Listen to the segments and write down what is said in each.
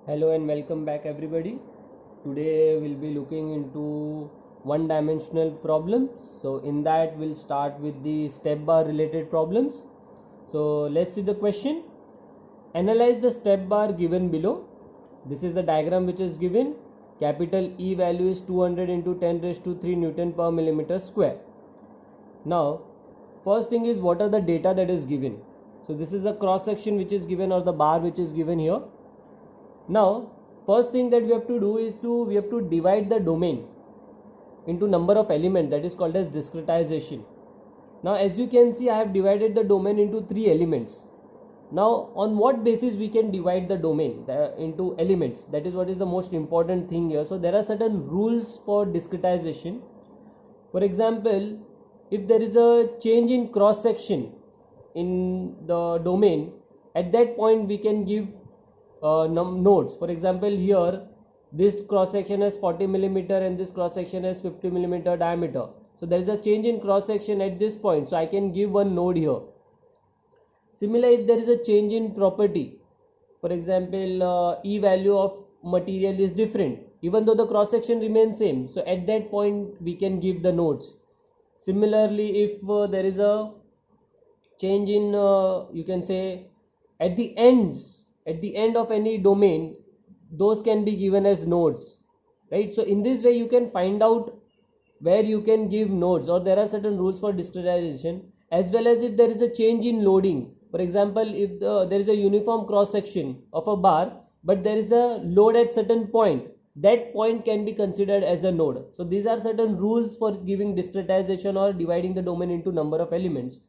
Hello and welcome back everybody. Today we'll be looking into one dimensional problems. So in that we'll start with the step bar related problems. So let's see the question. Analyze the step bar given below. This is the diagram which is given. Capital E value is 200 into 10 raised to 3 Newton per millimeter square. Now first thing is what are the data that is given. So this is the cross section which is given or the bar which is given here. Now first thing that we have to do is we have to divide the domain into number of elements, that is called as discretization. Now as you can see, I have divided the domain into 3 elements. Now on what basis we can divide the domain into elements? That is what is the most important thing here. So there are certain rules for discretization. For example, if there is a change in cross section in the domain, at that point we can give nodes. For example, here this cross section has 40 millimeter and this cross section has 50 millimeter diameter. So there is a change in cross section at this point, so I can give one node here. Similarly, if there is a change in property, for example, E value of material is different even though the cross section remains same, so at that point we can give the nodes. Similarly, if there is a change in you can say at the end of any domain, those can be given as nodes, right? So in this way you can find out where you can give nodes, or there are certain rules for discretization, as well as if there is a change in loading. For example, if there is a uniform cross section of a bar but there is a load at certain point, that point can be considered as a node. So these are certain rules for giving discretization or dividing the domain into number of elements.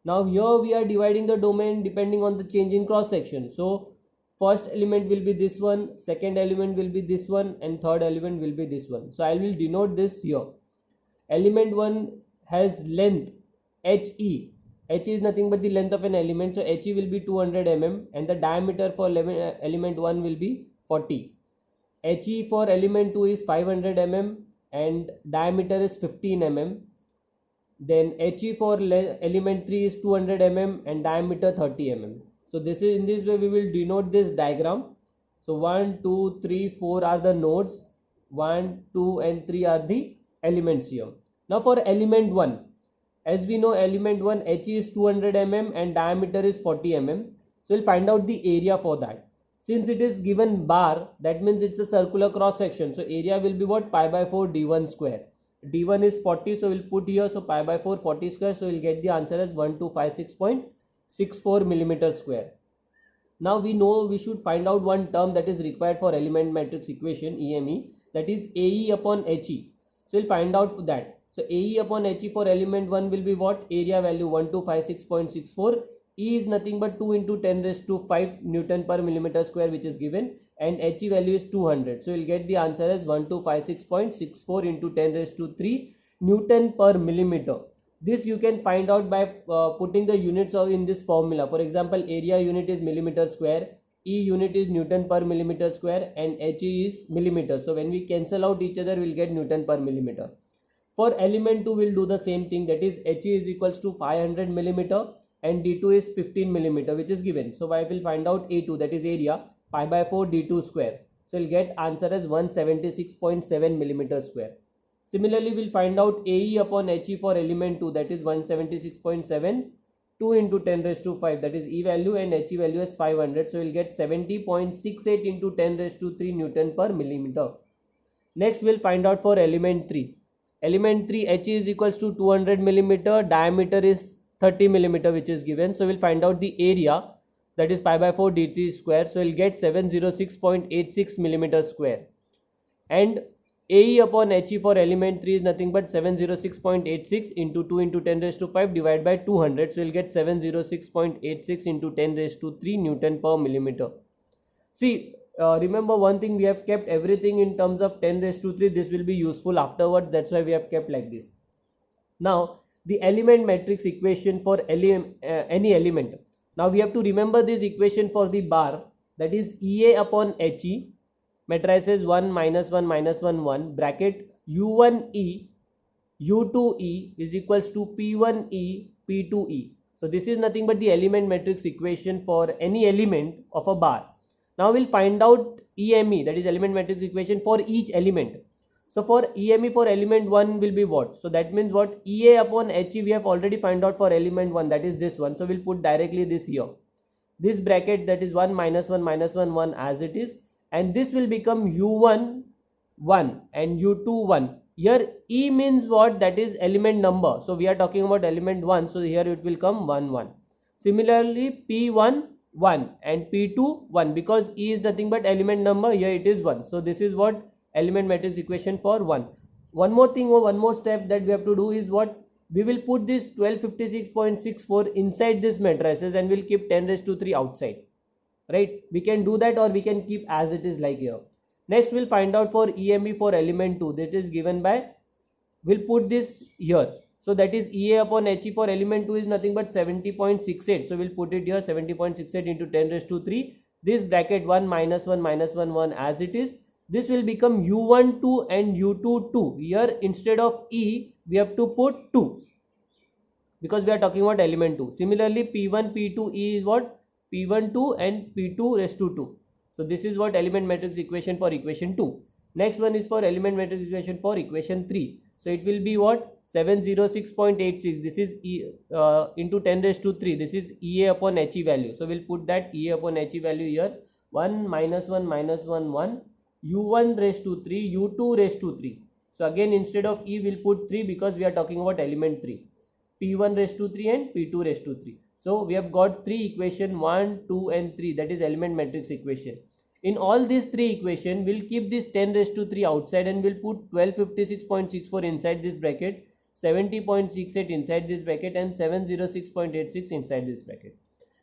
Now here we are dividing the domain depending on the change in cross section. So first element will be this one, second element will be this one, and third element will be this one. So I will denote this here. Element 1 has length HE. H is nothing but the length of an element, so HE will be 200 mm and the diameter for element 1 will be 40. HE for element 2 is 500 mm and diameter is 15 mm. Then HE for element 3 is 200 mm and diameter 30 mm. So this is, in this way we will denote this diagram. So 1, 2, 3, 4 are the nodes, 1, 2 and 3 are the elements here. Now for element 1, as we know element 1 HE is 200 mm and diameter is 40 mm. So we'll find out the area for that. Since it is given bar, that means it's a circular cross section. So area will be what? Pi by 4 d1 square. D1 is 40, so we'll put here, so pi by 4 40 square, so we'll get the answer as 1256.64 millimeter square. Now we know we should find out one term that is required for element matrix equation EME, that is AE upon HE. So we'll find out for that. So AE upon HE for element 1 will be what? Area value 1256.64. E is nothing but 2 into 10 raised to 5 Newton per millimeter square, which is given, and HE value is 200. So we'll get the answer as 1256.64 into 10 raised to 3 Newton per millimeter. This you can find out by putting the units of in this formula. For example, area unit is millimeter square, E unit is Newton per millimeter square, and HE is millimeter. So when we cancel out each other, we'll get Newton per millimeter. For element 2, we'll do the same thing, that is HE is equals to 500 millimeter and D2 is 15 millimeter, which is given. So I will find out A2, that is area, pi by 4 D2 square. So we'll get answer as 176.7 millimeter square. Similarly, we'll find out AE upon HE for element 2, that is 176.7, 2 into 10 raised to 5, that is E value, and HE value is 500. So we'll get 70.68 into 10 raised to 3 Newton per millimeter. Next, we'll find out for element 3. Element 3 HE is equals to 200 millimeter, diameter is 30 millimeter, which is given. So we'll find out the area, that is pi by 4 d3 square. So we'll get 706.86 millimeter square. And AE upon HE for element 3 is nothing but 706.86 into 2 into 10 raised to 5 divided by 200. So we'll get 706.86 into 10 raised to 3 Newton per millimeter. See, remember one thing, we have kept everything in terms of 10 raised to 3. This will be useful afterwards. That's why we have kept like this. Now, the element matrix equation for any element. Now, we have to remember this equation for the bar, that is EA upon HE, matrices 1, minus 1, minus 1, 1, bracket U1E, U2E is equals to P1E, P2E. So, this is nothing but the element matrix equation for any element of a bar. Now we'll find out EME, that is element matrix equation, for each element. So for EME for element 1 will be what? So that means what? EA upon HE we have already find out for element 1, that is this one. So we'll put directly this here. This bracket, that is 1 minus 1 minus 1 1 as it is, and this will become U1 1 and U2 1. Here E means what? That is element number. So we are talking about element 1. So here it will come 1 1. Similarly P1 1 and P2 1, because E is nothing but element number. Here it is 1. So this is what element matrix equation for 1. One more thing or one more step that we have to do is what? We will put this 1256.64 inside this matrices and we'll keep 10 raised to 3 outside. Right? We can do that, or we can keep as it is like here. Next we'll find out for EME for element 2. That is given by, we'll put this here. So that is EA upon HE for element 2 is nothing but 70.68. So we'll put it here, 70.68 into 10 raised to 3. This bracket 1 minus 1 minus 1 1 as it is. This will become U1 2 and U2 2. Here instead of E we have to put 2, because we are talking about element 2. Similarly P1 P2 E is what? P1 2 and P2 raised to 2. So this is what element matrix equation for equation 2. Next one is for element matrix equation for equation 3. So it will be what? 706.86. This is into 10 raised to 3. This is EA upon HE value. So we'll put that EA upon HE value here. 1 minus 1 minus 1 1. U1 raised to 3. U2 raised to 3. So again instead of E we'll put 3, because we are talking about element 3. P1 raised to 3 and P2 raised to 3. So we have got 3 equation, 1, 2 and 3, that is element matrix equation. In all these 3 equation, we'll keep this 10 raised to 3 outside and we'll put 1256.64 inside this bracket, 70.68 inside this bracket and 706.86 inside this bracket.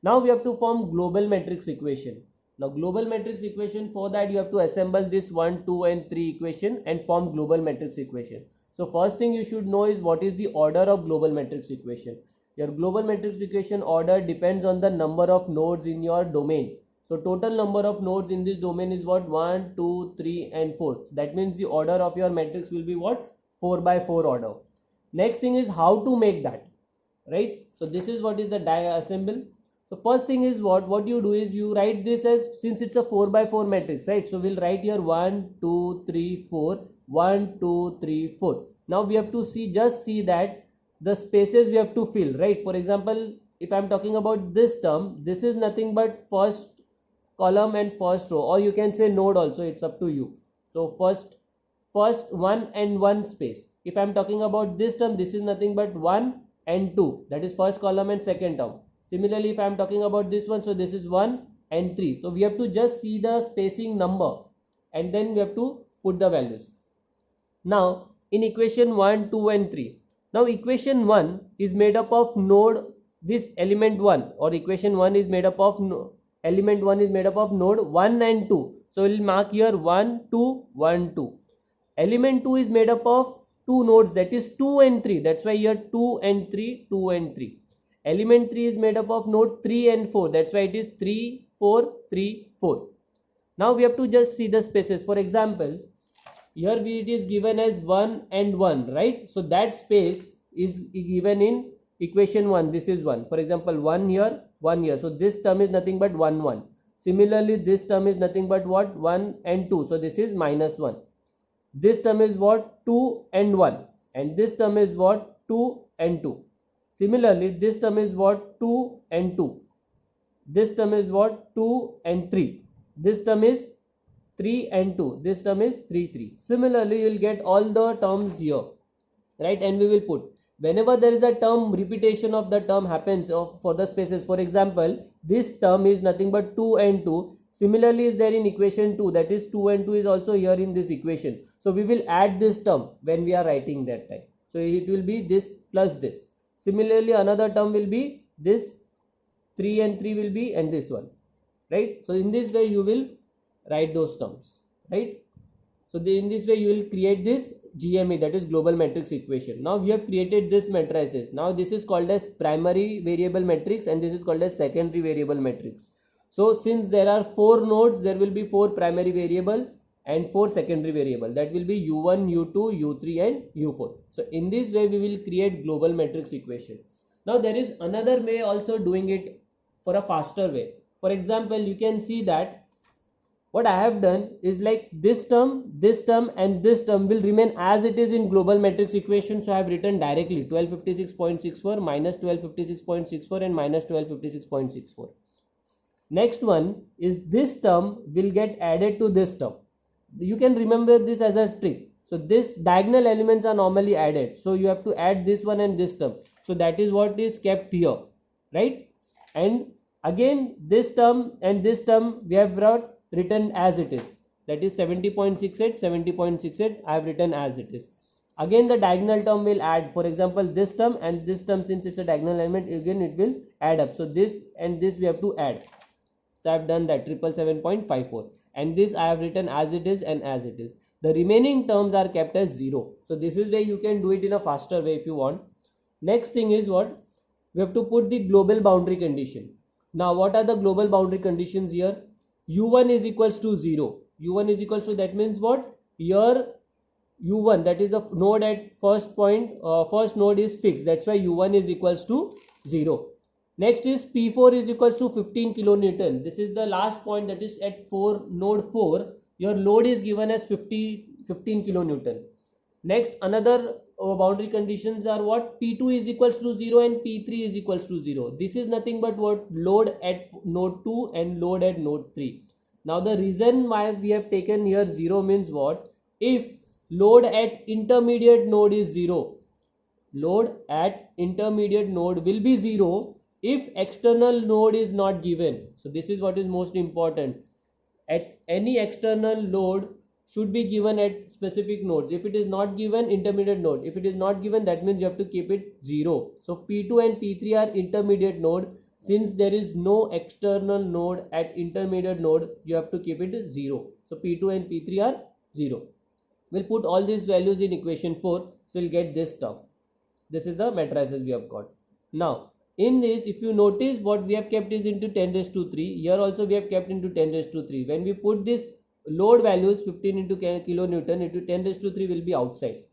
Now we have to form global matrix equation. Now global matrix equation, for that you have to assemble this 1, 2 and 3 equation and form global matrix equation. So first thing you should know is what is the order of global matrix equation. Your global matrix equation order depends on the number of nodes in your domain. So total number of nodes in this domain is what? 1, 2, 3 and 4. That means the order of your matrix will be what? 4 by 4 order. Next thing is how to make that, right? So this is what is the assemble. So first thing is what you do is you write this as, since it's a 4 by 4 matrix, right? So we'll write here 1, 2, 3, 4, 1, 2, 3, 4. Now we have to just see that the spaces we have to fill, right? For example, if I'm talking about this term, this is nothing but first column and first row, or you can say node also, it's up to you. So first 1 and 1 space. If I'm talking about this term, this is nothing but 1 and 2, that is first column and second term. Similarly, if I'm talking about this one, so this is 1 and 3. So we have to just see the spacing number and then we have to put the values. Now in equation 1, 2 and 3. Now equation 1 is made up of node, this element 1, or equation 1 is made up of element 1 is made up of node 1 and 2. So we'll mark here 1, 2, 1, 2. Element 2 is made up of 2 nodes, that is 2 and 3. That's why here 2 and 3, 2 and 3. Element 3 is made up of node 3 and 4. That's why it is 3, 4, 3, 4. Now we have to just see the spaces. For example, here it is given as 1 and 1, right? So that space is given in equation 1. This is 1. For example, 1 here, 1 here. So this term is nothing but 1, 1. Similarly, this term is nothing but what? 1 and 2. So this is minus 1. This term is what? 2 and 1. And this term is what? 2 and 2. Similarly, this term is what? 2 and 2. This term is what? 2 and 3. This term is 3 and 2. This term is 3, 3. Similarly, you will get all the terms here, right? And we will put, whenever there is a term, repetition of the term happens for the spaces. For example, this term is nothing but 2 and 2. Similarly is there in equation 2, that is 2 and 2 is also here in this equation. So we will add this term when we are writing that time. So it will be this plus this. Similarly, another term will be this 3 and 3 will be, and this one, right? So in this way you will write those terms, right? So in this way you will create this GME, that is global matrix equation. Now we have created this matrices. Now this is called as primary variable matrix and this is called as secondary variable matrix. So since there are 4 nodes, there will be 4 primary variable and 4 secondary variable, that will be U1, U2, U3 and U4. So in this way we will create global matrix equation. Now there is another way also doing it for a faster way. For example, you can see that what I have done is like this term and this term will remain as it is in global matrix equation. So I have written directly 1256.64 minus 1256.64 and minus 1256.64. Next one is this term will get added to this term. You can remember this as a trick. So this diagonal elements are normally added. So you have to add this one and this term. So that is what is kept here, right? And again this term and this term we have written as it is. That is 70.68, 70.68 I have written as it is. Again the diagonal term will add, for example this term and this term, since it's a diagonal element, again it will add up. So this and this we have to add. So I have done that 777.54, and this I have written as it is and as it is. The remaining terms are kept as 0. So this is where you can do it in a faster way if you want. Next thing is what? We have to put the global boundary condition. Now what are the global boundary conditions here? U1 is equals to 0. U1 is equals to, that means what? Here U1, that is the node at first point, first node is fixed. That's why U1 is equals to 0. Next is P4 is equals to 15 kilonewton. This is the last point, that is at node 4. Your load is given as 15 kilonewton. Next, another boundary conditions are what? P2 is equals to 0 and P3 is equals to 0. This is nothing but what? Load at node 2 and load at node 3. Now the reason why we have taken here 0 means what? If load at intermediate node is 0, load at intermediate node will be 0 if external node is not given. So this is what is most important. At any external load should be given at specific nodes. If it is not given, intermediate node. If it is not given, that means you have to keep it 0. So P2 and P3 are intermediate node. Since there is no external node at intermediate node, you have to keep it 0. So P2 and P3 are 0. We'll put all these values in equation 4. So we'll get this term. This is the matrices we have got. Now in this, if you notice, what we have kept is into 10 raised to 3. Here also we have kept into 10 raised to 3. When we put this load values 15 into kilonewton into 10 raised to 3 will be outside.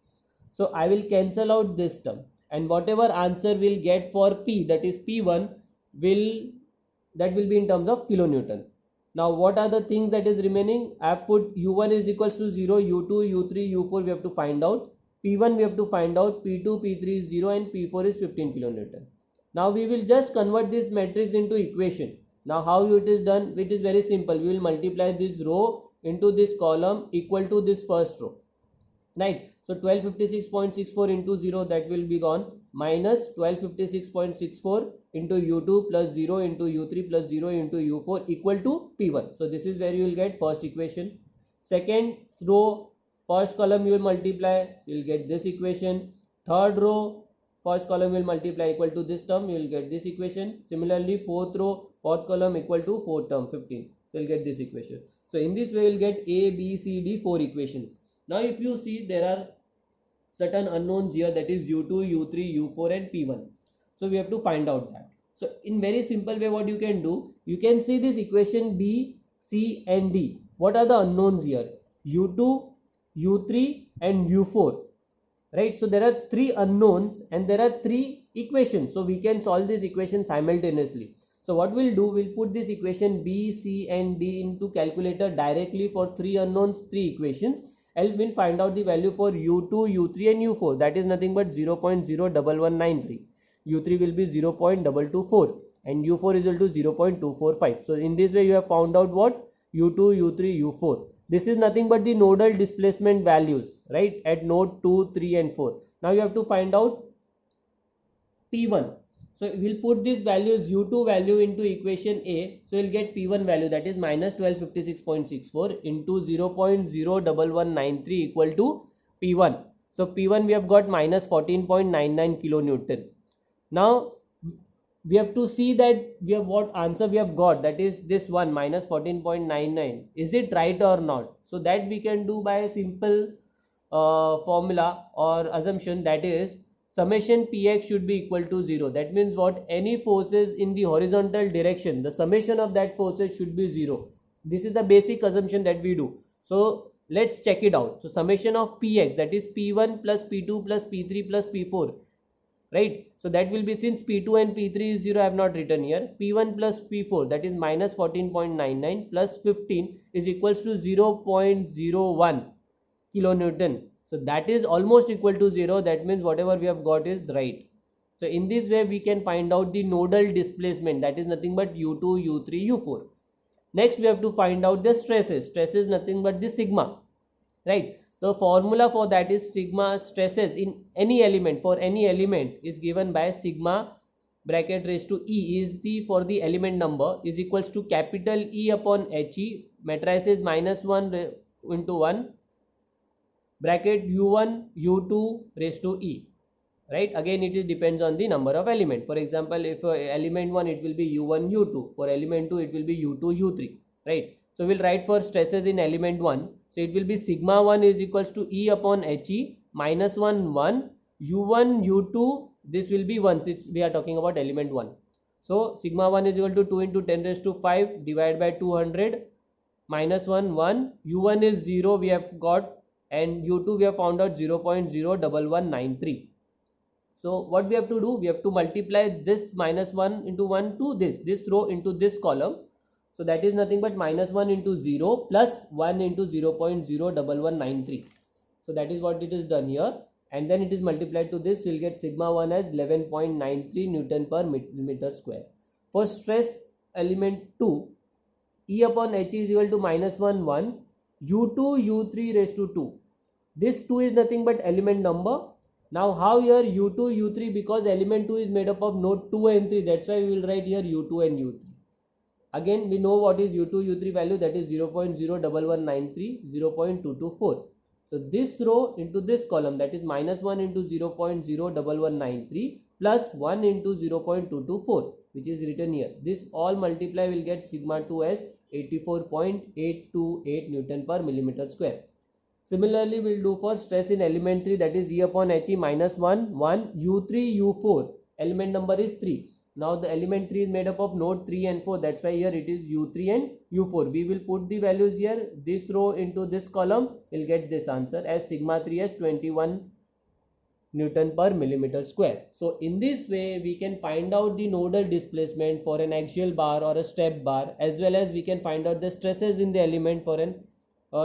So I will cancel out this term, and whatever answer we'll get for P, that is P1, will be in terms of kilonewton. Now what are the things that is remaining? I have put U1 is equals to 0, U2, U3, U4 we have to find out. P1 we have to find out, P2, P3 is 0 and P4 is 15 kilonewton. Now we will just convert this matrix into equation. Now how it is done? It is very simple. We will multiply this row into this column equal to this first row. Right. So 1256.64 into 0, that will be gone, minus 1256.64 into U2 plus 0 into U3 plus 0 into U4 equal to P1. So this is where you will get first equation. Second row, first column you will multiply, so you will get this equation. Third row, first column will multiply equal to this term, you will get this equation. Similarly, fourth row, fourth column equal to fourth term 15. So you will get this equation. So in this way you will get A, B, C, D, 4 equations. Now if you see, there are certain unknowns here, that is U2, U3, U4 and P1. So we have to find out that. So in very simple way, what you can do, you can see this equation B, C and D. What are the unknowns here? U2, U3 and U4. Right, so there are 3 unknowns and there are 3 equations. So we can solve this equation simultaneously. So what we'll do, we'll put this equation B, C and D into calculator directly for 3 unknowns, 3 equations, and we'll find out the value for U2, U3 and U4. That is nothing but 0.01193. U3 will be 0.224 and U4 is equal to 0.245. So in this way you have found out what? U2, U3, U4. This is nothing but the nodal displacement values, right, at node 2, 3 and 4. Now you have to find out P1. So we'll put these values, U2 value into equation A. So you'll get P1 value, that is minus 1256.64 into 0.01193 equal to P1. So P1 we have got minus 14.99 kilonewton. Now we have to see that we have what answer we have got, that is this one, minus 14.99. Is it right or not? So that we can do by a simple formula or assumption, that is summation Px should be equal to 0. That means what? Any forces in the horizontal direction, the summation of that forces should be 0. This is the basic assumption that we do. So let's check it out. So summation of Px, that is P1 plus P2 plus P3 plus P4, right? So that will be, since P2 and P3 is 0, I have not written here. P1 plus P4, that is minus 14.99 plus 15 is equals to 0.01 kilonewton. So that is almost equal to 0. That means whatever we have got is right. So in this way we can find out the nodal displacement, that is nothing but U2, U3, U4. Next we have to find out the stresses. Stress is nothing but the sigma, right? The formula for that is sigma stresses in any element, for any element, is given by sigma bracket raised to E is the, for the element number, is equals to capital E upon He, matrices minus 1 into 1 bracket U1 U2 raised to E, right? Again it is depends on the number of element. For example, if element 1 it will be U1 U2, for element 2 it will be U2 U3, right? So we'll write for stresses in element 1. So it will be sigma 1 is equals to E upon He minus 1 1 U1 U2, this will be 1 since we are talking about element 1. So sigma 1 is equal to 2 into 10 raised to 5 divided by 200 minus 1 1, U1 is 0 we have got, and U2 we have found out 0.01193. So what we have to do, we have to multiply this minus 1 into 1 to this row into this column. So that is nothing but minus 1 into 0 plus 1 into 0.01193. So that is what it is done here, and then it is multiplied to this. We'll get sigma 1 as 11.93 Newton per millimeter square. For stress element 2, E upon H is equal to minus 1 1 U2 U3 raised to 2. This 2 is nothing but element number. Now how here U2 U3, because element 2 is made up of node 2 and 3, that's why we will write here U2 and U3. Again we know what is U2 U3 value, that is 0.01193, 0.224. So this row into this column, that is minus 1 into 0.01193 plus 1 into 0.224, which is written here. This all multiply will get sigma 2 as 84.828 Newton per millimeter square. Similarly, we will do for stress in element 3, that is E upon He minus 1 1 U3 U4. Element number is 3. Now the element 3 is made up of node 3 and 4. That's why here it is U3 and U4. We will put the values here. This row into this column will get this answer as sigma 3 as 21 Newton per millimeter square. So in this way we can find out the nodal displacement for an axial bar or a step bar, as well as we can find out the stresses in the element for an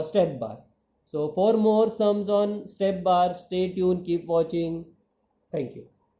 step bar. So for more sums on step bar, stay tuned, keep watching. Thank you.